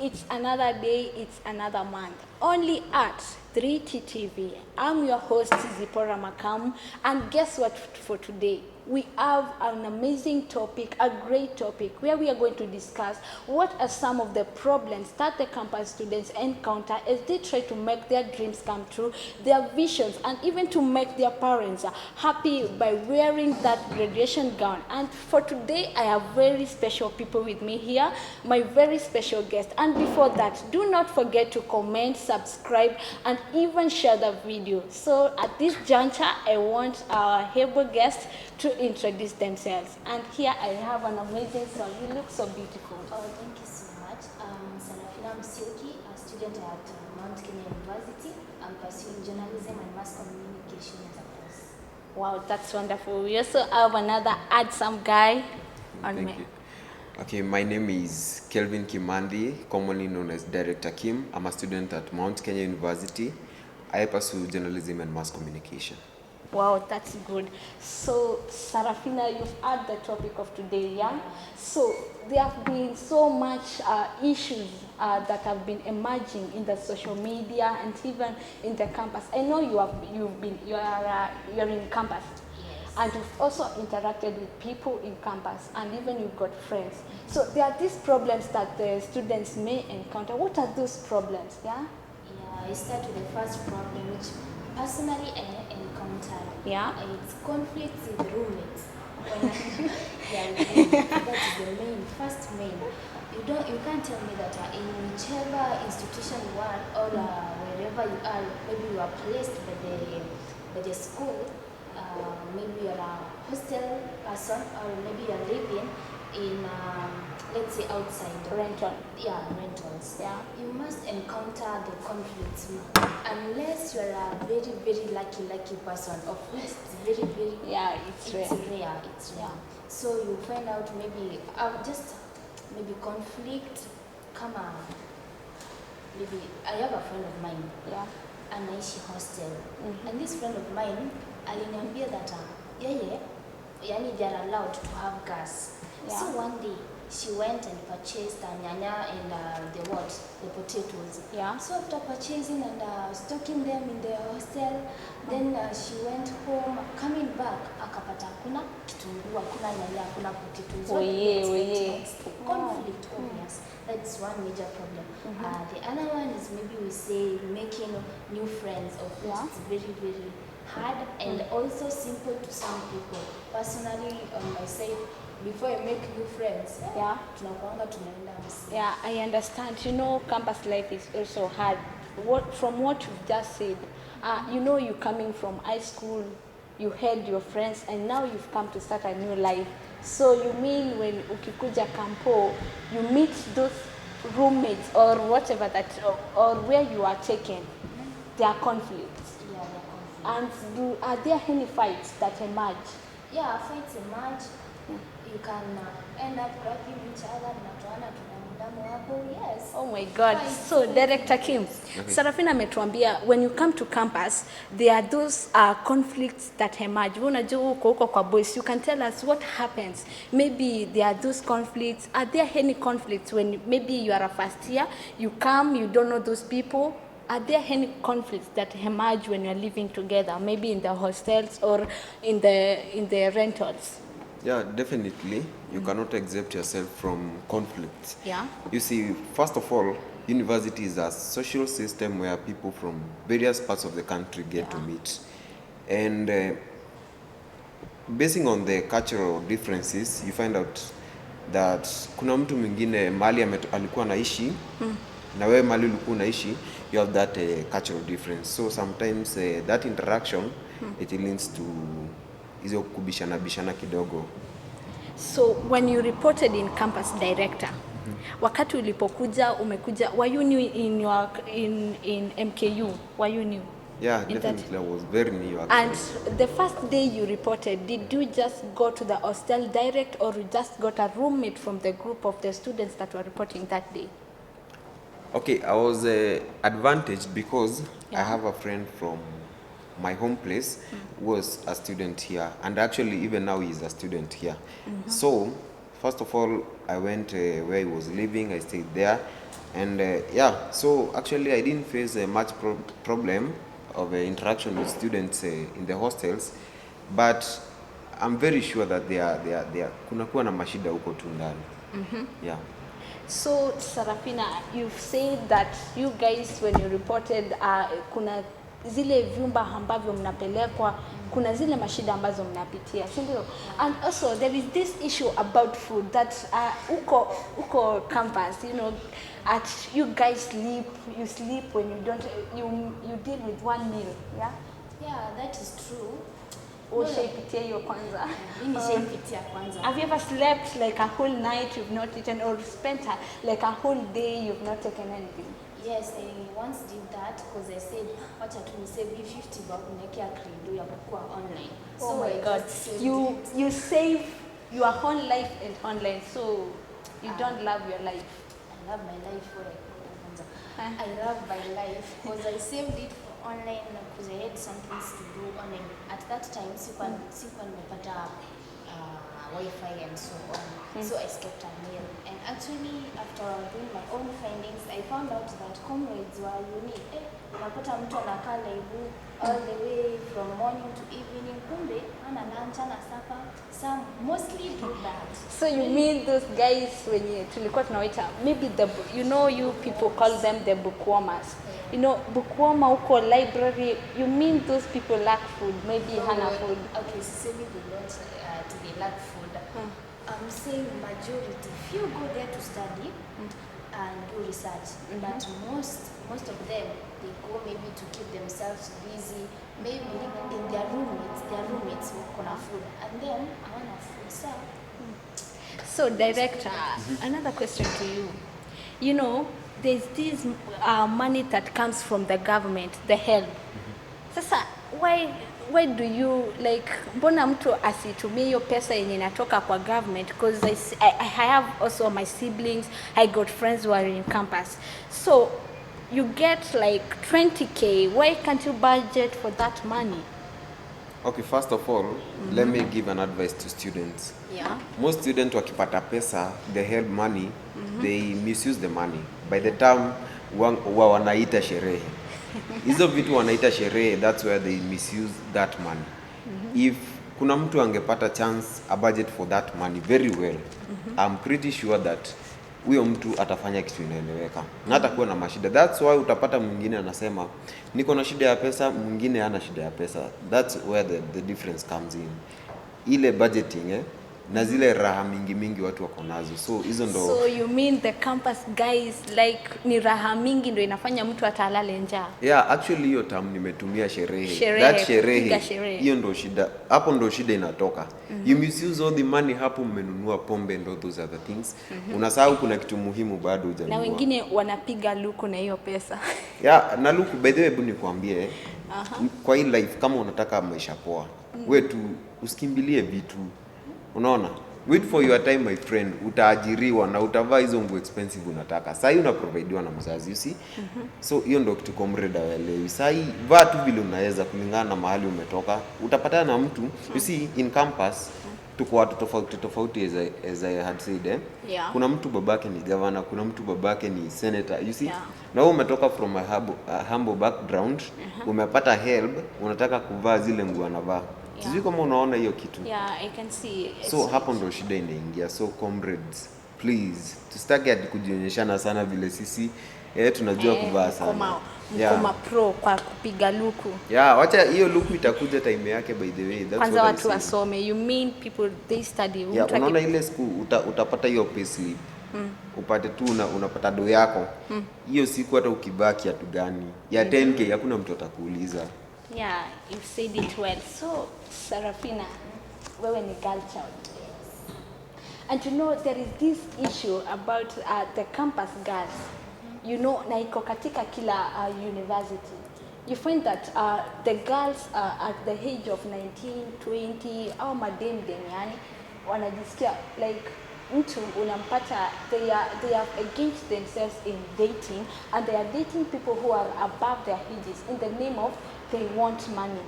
It's another day, it's another month. Only at 3TTV. I'm your host, Zipporah Makamu, and guess what for today? We have an amazing topic, a great topic, where we are going to discuss what are some of the problems that the campus students encounter as they try to make their dreams come true, their visions, and even to make their parents happy by wearing that graduation gown. And for today, I have very special people with me here, my very special guest. And before that, do not forget to comment, subscribe, and even share the video. So at this juncture, I want our able guest to introduce themselves. And here I have an amazing son. You look so beautiful. Oh, thank you so much. Sarafina Msioki, a student at Mount Kenya University. I'm pursuing journalism and mass communication as a course. Wow, that's wonderful. We also have another handsome guy on Thank me. you. Okay, my name is Kelvin Kimandi, commonly known as Director Kim. I'm a student at Mount Kenya University. I pursue journalism and mass communication. Wow, that's good. So, Sarafina, you've had the topic of today, yeah? So, there have been so much issues that have been emerging in the social media and even in the campus. I know you're in campus. Yes. And you've also interacted with people in campus, and even you've got friends. So there are these problems that the students may encounter. What are those problems, yeah? Yeah, I start with the first problem, which personally I encountered. Yeah. It's conflicts with roommates. When that is the first main. You can't tell me that in whichever institution you are or wherever you are, maybe you are placed by the school. Maybe you're a hostel person, or maybe you're living in, let's say, outside. Rental. Yeah, rentals. Yeah. You must encounter the conflicts unless you're a very, very lucky person, of which it's very, very. Yeah, it's rare. It's rare. So you find out maybe maybe conflict. Come on. Maybe I have a friend of mine. Yeah. Anaishi hostel. And this friend of mine aliniambia that yani they are allowed to have gas. Yeah. So one day she went and purchased nyanya and the potatoes. Yeah. So after purchasing and stocking them in the hostel, then she went home. Coming back, akapata hakuna kitunguu, hakuna nyanya, hakuna potatoes. Oh yeah. Conflict, obvious. That's one major problem. The other one is maybe we say making new friends, of which it's very, very hard and also simple to some people. Personally, on my side, before I make new friends, tunakuanga tunaenda msi. Yeah, I understand. You know, campus life is also hard. From what you've just said, you know, you're coming from high school, you had your friends, and now you've come to start a new life. So you mean when ukikuja campo, you meet those roommates or whatever that, or where you are taken, there are conflicts. Yeah, there are conflicts. And are there any fights that emerge? Yeah, fights emerge. You can end up grabbing each other, mnatoana tunamdamu hapo, yes. Oh my God. Fights. So, Director Kim, Sarafina ametuambia, when you come to campus, there are those conflicts that emerge. Unajua huko kwa boys, you can tell us what happens. Maybe there are those conflicts. Are there any conflicts when maybe you are a first year, you come, you don't know those people? Are there any conflicts that emerge when you're living together, maybe in the hostels or in the rentals? Yeah, definitely. You cannot exempt yourself from conflicts. Yeah. You see, first of all, university is a social system where people from various parts of the country get to meet. And basing on the cultural differences, you find out that kuna mtu mwingine mahali alikuwa naishi, na wewe mahali ulikuwa naishi, you have that cultural difference. So sometimes that interaction, it leads to hizo kubishana kidogo. So when you reported in campus director, wakati ulipokuja umekuja, were you new in MKU? Were you new? Yeah, definitely I was very new actually. And the first day you reported, did you just go to the hostel direct, or you just got a roommate from the group of the students that were reporting that day? Okay, I was advantaged because I have a friend from my home place who was a student here, and actually even now he is a student here. So first of all, I went where he was living. I stayed there, and yeah. So actually, I didn't face much problem of interaction with students in the hostels, but I'm very sure that they are kunakuwa na mashida huko tu ndani. Yeah. So Sarafina, you've said that you guys when you reported kuna zile vyumba ambavyo mnapelekwa, kuna zile mashida ambazo mnapitia, si ndio? And also there is this issue about food that uko campus, you know, at you guys you sleep when you don't, you deal with one meal, yeah? Yeah, that is true. Ushaipitia hiyo kwanza? Mimi nishaipitia kwanza. Have you ever slept like a whole night you've not eaten, or spent like a whole day you've not taken anything? Yes, I once did that because I said, wacha tu nisave 50 bob niwekea credo ya kukua online. Oh my God, you save your whole life and online, so you don't love your life. I love my life I love my life because I saved it for online because I had some things to do online. At that time, sikuwa nimepata Wi-Fi and so on. So I stopped a meal. And actually, after doing my own findings, I found out that comrades were unique. Unapata mtu anakaa live all the way from morning to evening. Kumbe ana lunch ana supper. Some mostly do that. So you mean those guys wenye tulikuwa tunawaita maybe you people call them the bookwormers. You know, bookwormer huko library, you mean those people lack food, maybe hana food. Okay, so maybe they lack food. I'm saying majority. Few go there to study and do research, but most of them they go maybe to keep themselves busy. Maybe in their roommates who can food, and then I want food. So director, another question to you. You know, there's this money that comes from the government, the help. Sasa, why do you like, mbona mtu asitumie hiyo pesa yenye inatoka kwa government? Because I have also my siblings, I got friends who are in campus. So you get like 20k, why can't you budget for that money? Okay, first of all, let me give an advice to students. Yeah. Most students wakipata pesa, they help money, they misuse the money. By the time wanaita sherehe. Hizo vitu wanaita sherehe, that's where they misuse that money. If kuna mtu angepata chance a budget for that money very well, I'm pretty sure that huyo mtu atafanya kitu inaeleweka. Na hatakuwa na mashida. That's why utapata mwingine anasema niko na shida ya pesa, mwingine hana shida ya pesa. That's where the difference comes in. Ile budgeting na zile raha mingi watu wako nazo. So hizo ndo. So you mean the campus guys like ni raha mingi ndo inafanya mtu atalale njaa? Yeah, actually hiyo term nimetumia sherehe. That sherehe. Hiyo ndo shida. Hapo ndo shida inatoka. You misuse all the money, hapo mmenunua pombe and all those other things. Unasahau kuna kitu muhimu bado hujanunua. Na wengine wanapiga luku na hiyo pesa. Yeah, na luku by the way, hebu nikwambie kwa hii life kama unataka maisha poa, wewe tu usikimbilie vitu. Unaona? Wait for your time my friend. Utaajiriwa na utavaa hizo nguo expensive unataka. Sasa una provideiwa na mzazi, you see? So hiyo ndio kitu comrade waelewi. Sasa vaa tu vile unaweza kulingana na mahali umetoka. Utapatana na mtu, you see in campus tuko watu tofauti as I had said. Yeah. Kuna mtu babake ni governor, kuna mtu babake ni senator, you see? Yeah. Na wewe umetoka from a humble background, umepata help, unataka kuvaa zile nguo anavaa. Sijui kama unaona hiyo kitu. Yeah, I can see. So hapo ndo shida inaingia. So comrades, please, tusitake hadi kujionyeshana sana vile sisi tunajua kuvaa sana. Mkoma pro kwa kupiga luku. Yeah, wacha hiyo luku itakuja time yake by the way. That's kwanza what watu wasome. You mean people they study. Yeah, unaona ile siku utapata hiyo payslip. Upate tu unapata do yako. Hiyo siku hata ukivaa kiatu gani ya 10k hakuna mtu atakuuliza. Yeah, you said it well. So, Sarafina, wewe ni girl child. And you know, there is this issue about the campus girls. You know, na iko katika kila university. You find that the girls at the age of 19, 20, au madem yani, wanajisikia like mtu unampata they have engaged themselves in dating, and they are dating people who are above their ages in the name of they want money.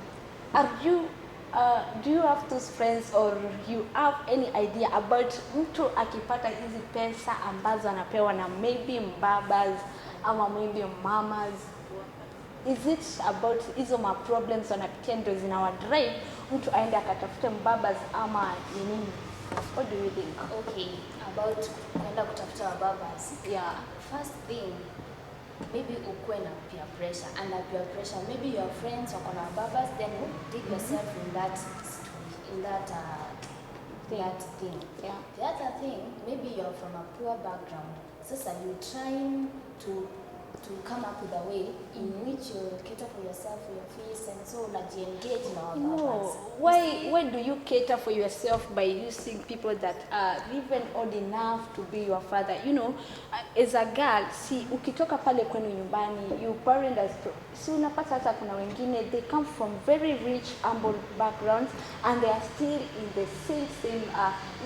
do you have those friends or you have any idea about mtu akipata hizi pesa ambazo anapewa na maybe mbabas ama maybe mamas, is it about hizo ma problems wanapitia ndo zinawa drive mtu aende akatafute mbabas ama ni nini? What do you think? Okay, about kwenda kutafuta wababas. Yeah. First thing, maybe ukuwe na peer pressure. Under peer pressure, maybe your friends wako na wababas, then you dig yourself in that thing. Yeah. The other thing, maybe you're from a poor background. Sasa you're trying to come up with a way in which you cater for yourself, for your fees, and so engage in our No, why do you cater for yourself by using people that are even old enough to be your father? You know, as a girl, si ukitoka pale kwenu nyumbani, you parent as si unapata hata kuna wengine they come from very rich humble backgrounds and they are still in the same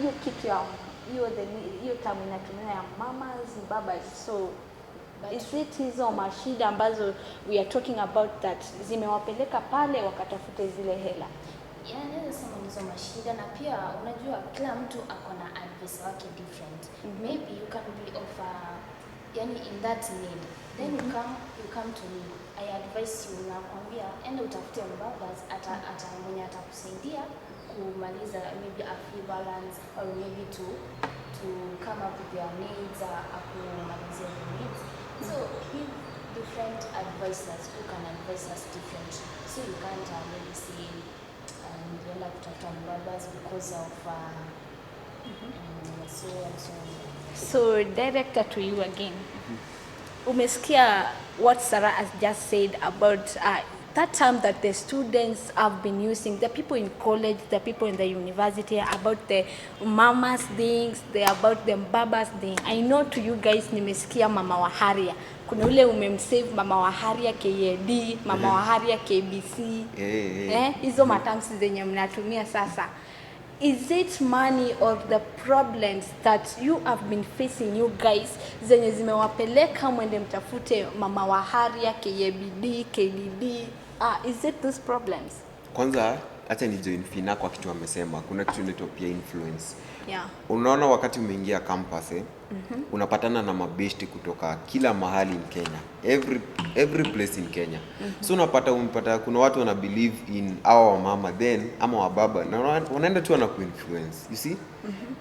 hiyo kitu ya hiyo tamu inatumia ya mamas babas. So is it hizo mashida ambazo we are talking about that zimewapeleka pale wakatafute zile hela? Yeah, naweza sema hizo mashida, na pia unajua kila mtu ako na advice wake different. Maybe you can be of yani in that need, then you come to me, I advise you, nakwambia enda utafute mbabas ata mwenye atakusaidia kumaliza maybe a free balance or maybe to come up with your needs, akumalizia your needs. So give different advisors who can advise us different. So you can't maybe say you like to talk brothers because of so and so. So director, to you again. Umesikia what Sarah has just said about that term that the students have been using, the people in college, the people in the university, about the mamas things, about the babas thing. I know to you guys nimesikia mama wa Haria. Kuna ule umemsave mama wa Haria KAD, mama wa Haria KBC. Hizo matamsi zenye mnatumia sasa. Is it money or the problems that you have been facing, you guys, zenye zimewapeleka mwende mtafute mama wa Haria, KABD, KDD? Is it those problems? Kwanza acha ni join Fina kwa kitu amesema. Kuna kitu inaitwa pia influence. Yeah. Unaona wakati umeingia campus unapatana na mabeshti kutoka kila mahali in Kenya. Every place in Kenya. So unapata kuna watu wana believe in our mama then ama wa baba na wanaenda tu na kuinfluence. You see?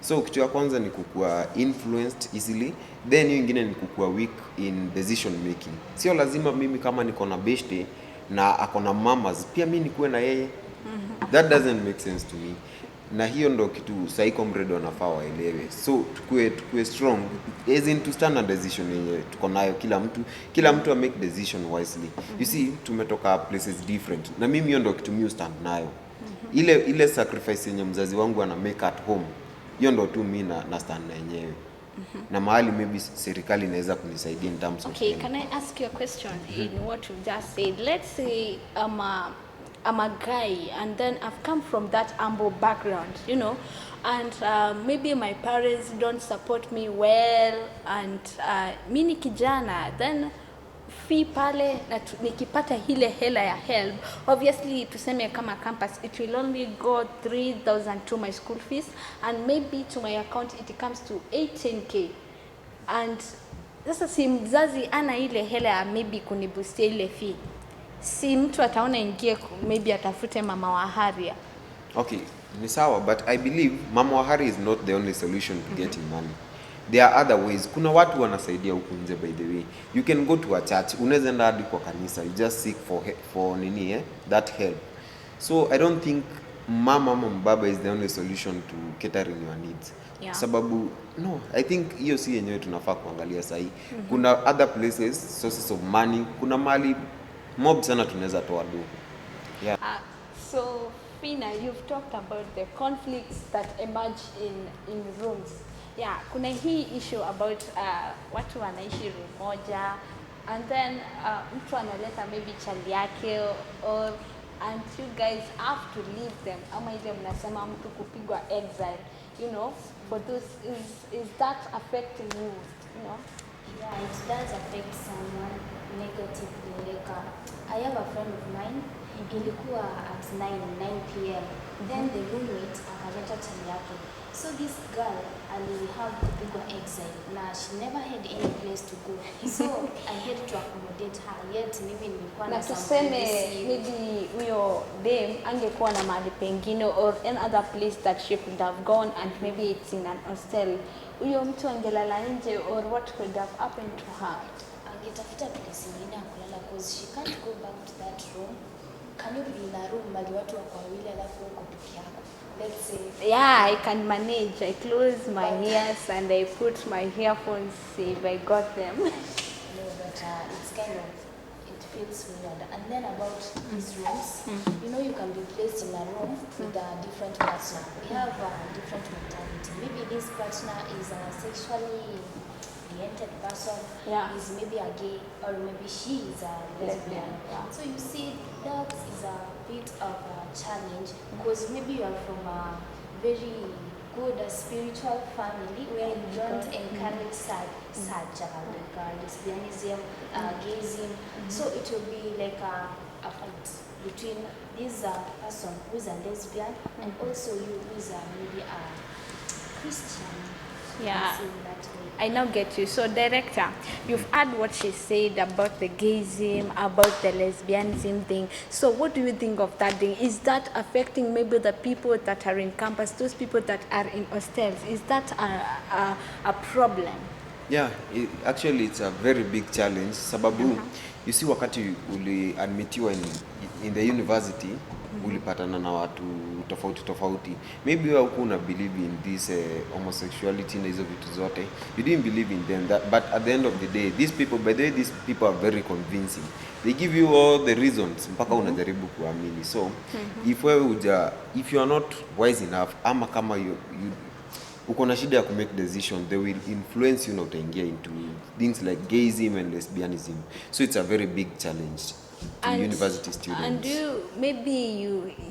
So kitu ya kwanza ni kukua influenced easily, then hiyo nyingine ni kukua weak in decision making. Sio lazima mimi kama niko na beshte na akona mamas pia mimi nikuwe na yeye. That doesn't make sense to me. Na hiyo ndo kitu sahi comrade wanafaa waelewe. So tukue strong as in to stand a decision yenye tuko nayo, kila mtu make decision wisely. You see, tumetoka places different. Na mimi hiyo ndo kitu mimi stand nayo. Ile sacrifice yenye mzazi wangu ana make at home, hiyo ndo tu mimi na stand na yenyewe. Na mahali maybe serikali inaweza kunisaidia in terms of Okay, can I ask you a question in what you just said? Let's say I'm a guy and then I've come from that humble background, you know, and maybe my parents don't support me well and mimi kijana, then fee pale na nikipata ile hela ya help, obviously tuseme kama campus it will only go 3,000 to my school fees and maybe to my account it comes to 18k, and sasa si mzazi ana ile hela ya maybe kuniboostia ile fee, si mtu ataona ingie maybe atafute mama wa Haria. Okay, ni sawa, but I believe mama wa Haria is not the only solution to getting money. There are other ways. Kuna watu wanasaidia huku nje, by the way. You can go to a church, unaweza enda hadi kwa kanisa, you just seek for that help. So I don't think mama baba is the only solution to catering your needs. Yeah. Sababu no, I think hiyo si yenyewe tunafaa kuangalia sahi. Kuna other places, sources of money, kuna mali mob sana tunaweza toa do. Yeah. So Fina, you've talked about the conflicts that emerge in rooms. Yeah, kuna hii issue about watu wanaishi room moja and then mtu analeta maybe child yake or and you guys have to leave them, ama ile mnasema mtu kupigwa exile, you know, for those is that affecting you, you know? Yeah, it does affect someone negatively. Like I have a friend of mine, ilikuwa at 9 p.m. Then the roommate akaleta chali yake. So this girl alihave kupigwa exile na she never had any place to go. So I had to accommodate her. Yet mimi nilikuwa Na na some tuseme privacy. maybe huyo dem angekuwa na mahali pengine or any other place that she could have gone and maybe it's in an hostel, huyo mtu angelala nje or what could have happened to her? Angetafuta place nyingine ya kulala cause she can't go back to that room. Can you be in a room bali watu wako wawili alafu uko peke yako? Let's say Yeah, I can manage. I close my ears and I put my earphones if I got them. no, but it's kind of, it feels weird. And then about these rooms, you know, you can be placed in a room with a different partner. We have a different mentality. Maybe this partner is a sexually oriented person, Yeah. is maybe a gay, or maybe she is a lesbian. Yeah. So you see, that is a bit of a challenge because maybe you are from a very good spiritual family where you don't encourage such like lesbianism, gayism. So it will be like a fight between this person who is a lesbian and also you who is maybe a Christian. Yeah. So in that way. I now get you. So, director, you've heard what she said about the gayism, about the lesbianism thing. So, what do you think of that thing? Is that affecting maybe the people that are in campus, those people that are in hostels? Is that a problem? Yeah, actually it's a very big challenge sababu you see wakati uliadmitiwa in the university ulipatana na watu tofauti. Maybe wewe hukuna believe in this homosexuality na hizo vitu zote. You didn't believe in them, but at the end of the day, these people, by the way, these people are very convincing. They give you all the reasons mpaka unajaribu kuamini. So if you are not wise enough ama kama you uko na shida ya ku make decision, they will influence you na utaingia into things like gayism and lesbianism. So it's a very big challenge to university students. And maybe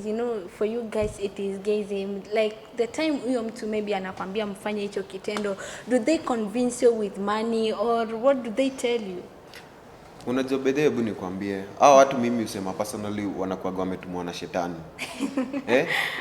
you know, for you guys it is gayism. Like the time huyo mtu maybe anakwambia mfanye hicho kitendo, do they convince you with money or what do they tell you? Unajua bedhe, hebu nikwambie, hao watu mimi usema personally wanakuwaga wametumwa na shetani.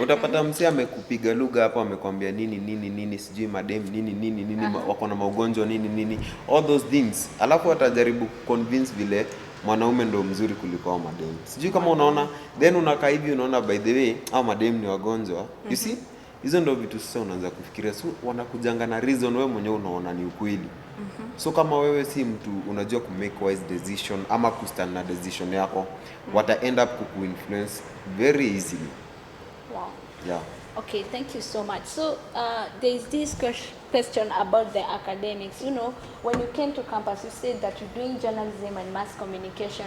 Utapata msee amekupiga lugha hapo amekwambia nini sijui madem nini wako na maugonjwa nini all those things. Alafu atajaribu convince vile mwanaume ndo mzuri kuliko hao madem. Sijui kama unaona, then unakaa hivi unaona by the way hao madem ni wagonjwa. You see? Hizo ndo vitu sasa unaanza kufikiria. So wanakujanga na reason wewe mwenyewe unaona ni ukweli. So kama wewe si mtu unajua ku make wise decision ama ku stand na decision yako, wata end up kuku-influence very easily. Wow. Yeah. Okay, thank you so much. So there is this question about the academics. You know, when you came to campus, you said that you're doing journalism and mass communication.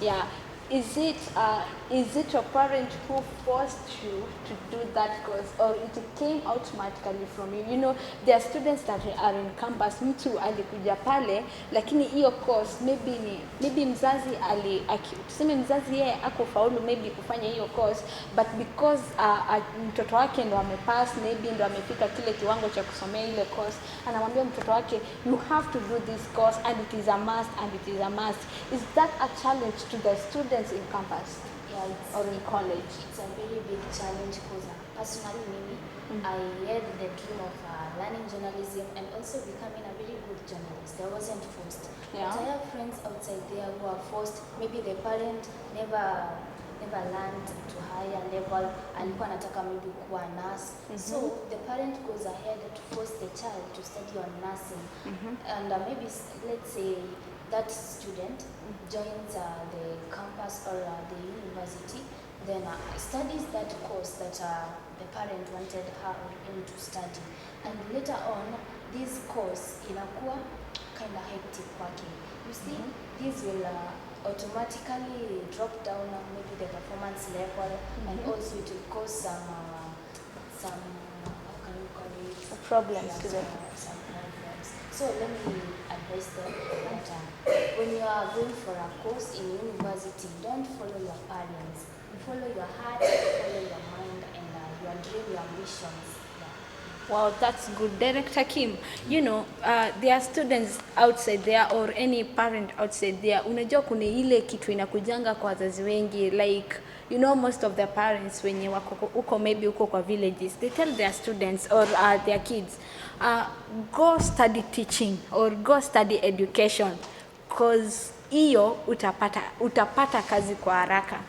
Yeah. Is it your parent who forced you to do that course, or it came automatically from you? You know, there are students that are in campus, mtu alikuja pale, lakini hiyo course maybe mzazi tuseme mzazi yeye akufaulu maybe kufanya hiyo course, but because mtoto wake ndo amepass, maybe ndo amefika kile kiwango cha kusomea ile course, anamwambia mtoto wake you have to do this course and it is a must. Is that a challenge to the students in campus or in college? It's a very big challenge because personally maybe I had the dream of learning journalism and also becoming a very good journalist. I wasn't forced. Yeah. But I have friends outside there who are forced. Maybe the parent never learned to higher level. Alikuwa anataka maybe kuwa nurse. So the parent goes ahead to force the child to study on nursing. And maybe let's say that student joins the campus or the university, then studies that course that the parent wanted her him to study. And later on, this course inakuwa kind of hectic working. You see, this will automatically drop down maybe the performance level, and also it will cause some how can you call it? Problems to them. Some problems. So let me advise them that when you are going for a course in university, don't follow your parents. Follow your heart, follow your mind, and your dream, your ambitions. Yeah. Wow, that's good. Director Kim, you know, there are students outside there or any parent outside there. Unajua kuna ile kitu inakujanga kwa wazazi wengi, like, you know, most of the parents wenye wako uko maybe uko kwa villages, they tell their students or their kids, go study teaching or go study education, cause hiyo utapata kazi kwa haraka.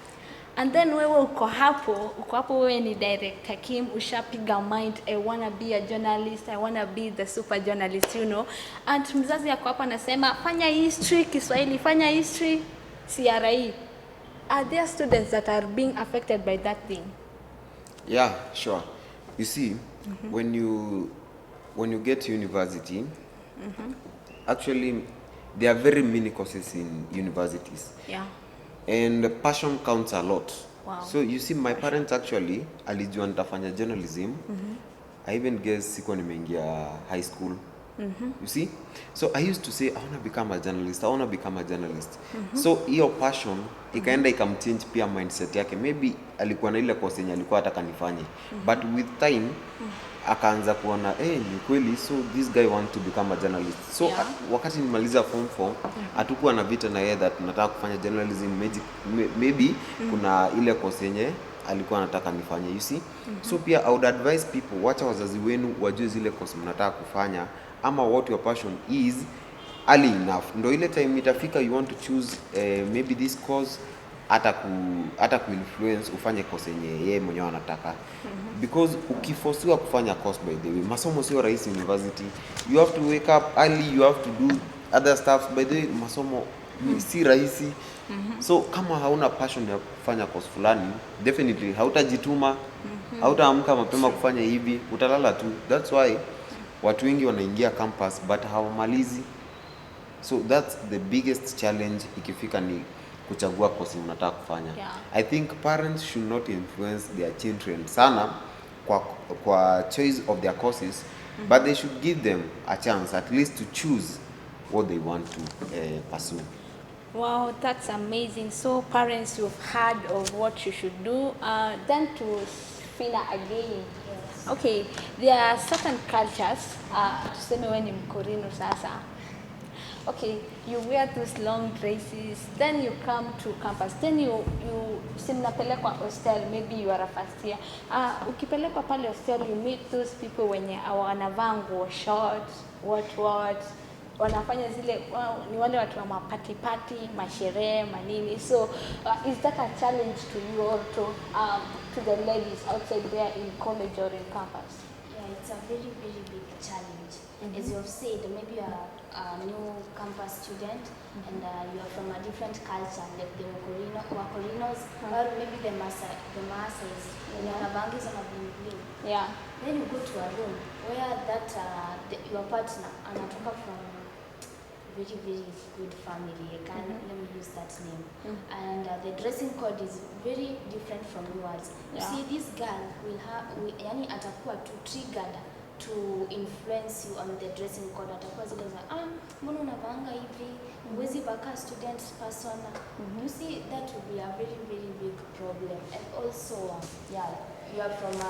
And then wewe uko hapo wewe ni director Kim, ushapiga mind, I wanna be a journalist, I wanna be the super journalist, you know. And mzazi yako hapa anasema fanya history Kiswahili, fanya history CRE. Are there students that are being affected by that thing? Yeah, sure. You see, when you get to university, actually there are very many courses in universities. Yeah. And passion counts a lot. Wow. So you see, my parents actually alijua nitafanya journalism. I even guess siko nimeingia high school. You see? So I used to say I want to become a journalist. I want to become a journalist. So hiyo passion ikaenda ikamchange pia mindset yake. Maybe alikuwa na ile course yenye alikuwa ataka nifanye. But with time akaanza kuona ni kweli, so this guy want to become a journalist. So Yeah. wakati nimaliza form 4 hatukuwa na vita na yeye that tunataka kufanya journalism, maybe kuna ile course yenye alikuwa anataka nifanye, you see. So pia I would advise people, wacha wazazi wenu wajue zile course mnataka kufanya ama what your passion is early enough. Ndo ile time itafika you want to choose maybe this course, hata kuinfluence ufanye course yenye yeye mwenyewe anataka. Because ukiforsiwa kufanya course, by the way, masomo sio rahisi university. You have to wake up early, you have to do other stuff. By the way, masomo si rahisi. So kama hauna passion ya kufanya course fulani, definitely hautajituma, hautaamka mapema kufanya hivi, utalala tu. That's why watu wengi wanaingia campus but hawamalizi. So that's the biggest challenge ikifika ni kuchagua course unataka kufanya. Yeah. I think parents should not influence their children sana kwa choice of their courses, but they should give them a chance at least to choose what they want to pursue. Wow, that's amazing. So parents, you've heard of what you should do. Then to Fina again. Yes. Okay, there are certain cultures, tuseme wewe ni Mkorino sasa. Okay, you wear those long dresses, then you come to campus, then you mnapelekwa hostel, maybe you are a first year. Ukipelekwa pale hostel, you meet those people wenye wanavaa nguo short, what, wanafanya zile, ni wale watu wa mapati, masherehe, manini. So is that a challenge to you or to the ladies outside there in college or in campus? Yeah, it's a very, very big challenge. As you have said, maybe you are a new campus student and you are from a different culture, like the Wakorinos, or maybe the Maasais, when you have bangis on a bling. Yeah. Then you go to a room where your partner anatoka from very, very good family. Let me use that name. And the dressing code is very different from yours. You see, this girl yani atakuwa too triggered to influence you on the dressing code. Atakuwa zile za mbona unavanga hivi, huwezi baka student persona. You see, that will be a very, very big problem. And also, you are from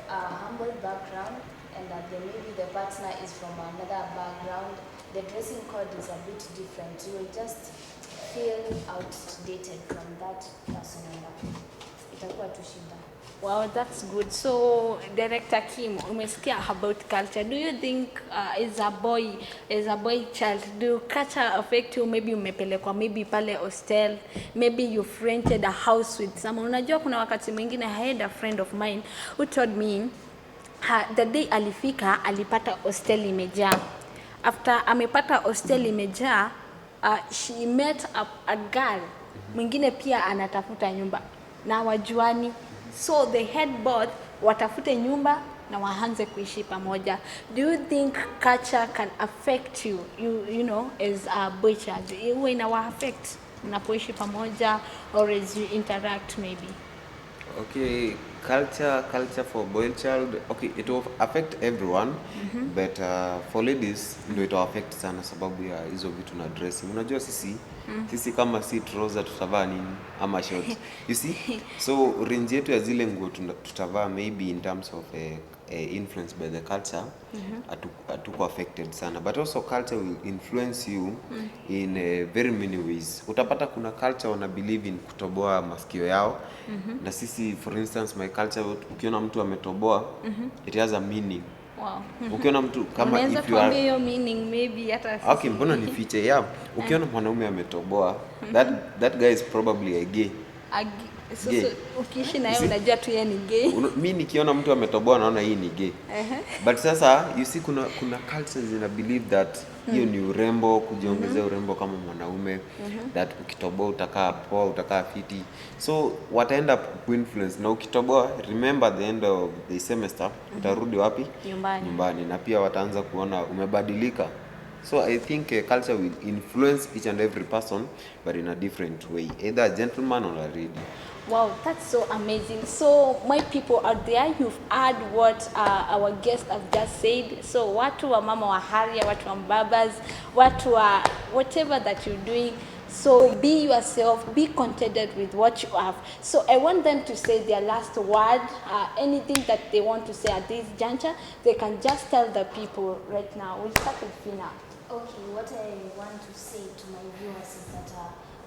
a humble background, and then maybe the partner is from another background. The dressing code is a bit different. You will just feel outdated from that person, and itakuwa tu shida. Wow, that's good. So, Director Kim, umesikia about culture. Do you think as a boy child, do culture affect you? Maybe umepelekwa maybe pale hostel, maybe you've rented a house with someone. Unajua kuna wakati mwingine, I had a friend of mine who told me the day alifika alipata hostel imejaa. After amepata hostel imejaa, she met a girl mwingine pia anatafuta nyumba na wajuani. So they had both, watafute nyumba na waanze kuishi pamoja. Do you think culture can affect you, you know, as a boy child? Iwe inawa affect unapoishi pamoja or as you interact maybe? Okay, culture for boy child, okay, it will affect everyone, but for ladies ndio it will affect sana sababu ya hizo vitu na dressing. Unajua sisi kama si trouser tutavaa nini ama short, you see. So range yetu ya zile nguo tutavaa maybe in terms of influenced by the culture, hatuko affected sana, but also culture will influence you in very many ways. Utapata kuna culture wana believe in kutoboa masikio yao, na sisi, for instance, my culture, ukiona mtu ametoboa, it has a meaning. Wow. Ukiona mtu kama Unaweza if you are tuambia hiyo meaning maybe hata sisi. okay, mbona nifiche? Yeah, ukiona mwanaume ametoboa, that guy is probably a gay. So Gay. ukiishi na yeye unajua tu yeye ni gay. Mimi nikiona mtu ametoboa naona hii ni gay. But sasa you see kuna cultures zina believe that hiyo ni urembo, kujiongezea urembo kama mwanaume, that ukitoboa utakaa poa, utakaa fiti. So what end up influence, na ukitoboa, remember the end of the semester utarudi wapi? Nyumbani. Na pia wataanza kuona umebadilika. So I think culture will influence each and every person, but in a different way, either a gentleman or a lady. Wow, that's so amazing. So my people out there, you've heard what our guests have just said. So watu wa mama wa haria, watu wa mbabas, watu wa whatever that you're doing. So be yourself, be contented with what you have. So I want them to say their last word, anything that they want to say at this juncture, they can just tell the people right now. We'll start with Fina. Okay, what I want to say to my viewers is that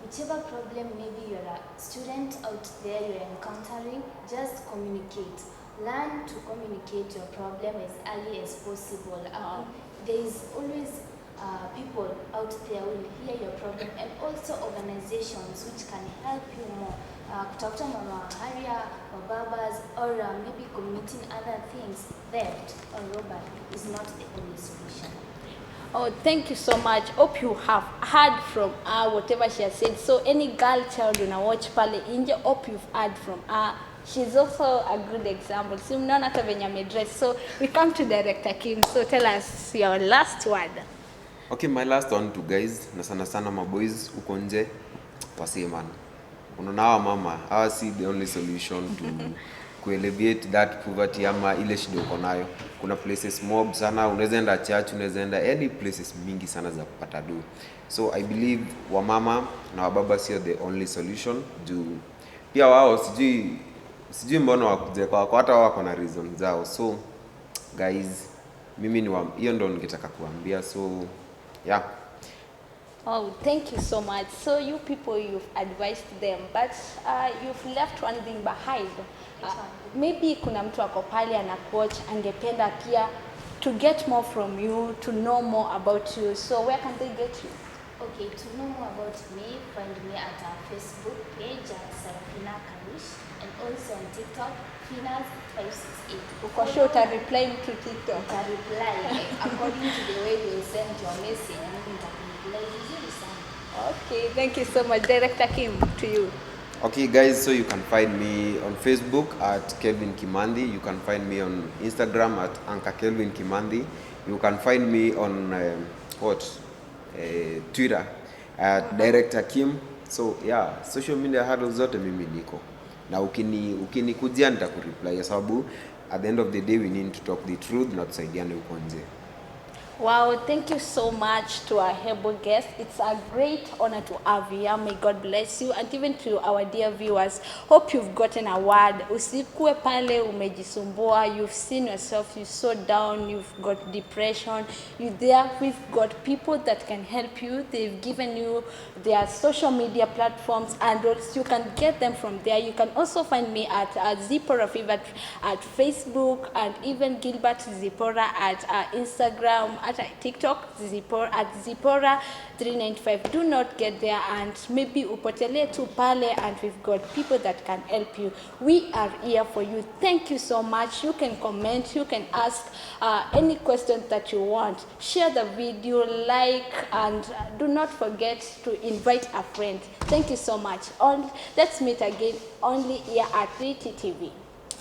whichever problem maybe you're a student out there you're encountering, just communicate. Learn to communicate your problem as early as possible. There is always people out there who will hear your problem, and also organizations which can help you more. Kutafuta mama haria, babas, or maybe committing other things, theft or robbery is not the only solution. Oh, thank you so much. Hope you have heard from her whatever she has said. So any girl child when I watch pale inje, hope you've heard from her. She's also a good example. Si mnaona hata venye amedress. So we come to Director Kim. So tell us your last word. Okay, my last one to guys, na sana sana maboys uko nje wasiman. Unaona hawa mama, hawa si the only solution to alleviate that poverty ama ile shida uko nayo. Kuna places mob sana, unaweza enda church, unaweza enda any places mingi sana za kupata do. So I believe wamama na wababa sio the only solution. Juu pia wao sijui mbona wakuje kwa hata wao wako na reason zao. So guys, mimi ni hiyo ndo ningetaka kuambia. So yeah. Oh, thank you so much. So you people, you've advised them, but you've left one thing behind. Maybe kuna mtu ako pale ana coach, angependa pia to get more from you, to know more about you. So where can they get you? Okay, to know more about me, find me at our Facebook page, Sarafina Karish, and also on TikTok, Finas568. Uko sure uta reply to TikTok? Uta reply according to the way you send your message, and you can reply easily. Okay, thank you so much. Director Kim, to you. Okay guys, so you can find me on Facebook at Kelvin Kimandi. You can find me on Instagram at Anka Kelvin Kimandi. You can find me on Twitter at Director Kim. So yeah, social media handles zote mimi niko. Na ukinikujia nitakureply sababu at the end of the day we need to talk the truth na tusaidiane huko nje. Wow, thank you so much to our able guest. It's a great honor to have you. May God bless you, and even to our dear viewers. Hope you've gotten a word. Usikue pale umejisumbua. You've seen yourself, you're so down, you've got depression. You're there, we've got people that can help you. They've given you their social media platforms, and also you can get them from there. You can also find me at Zipporah Fever at Facebook, and even Gilbert Zipporah at Instagram, at TikTok, Zipporah 395. Do not get there and maybe upotele tu pale, and we've got people that can help you. We are here for you. Thank you so much. You can comment, you can ask any questions that you want. Share the video, like, and do not forget to invite a friend. Thank you so much. Let's meet again only here at 3TTV.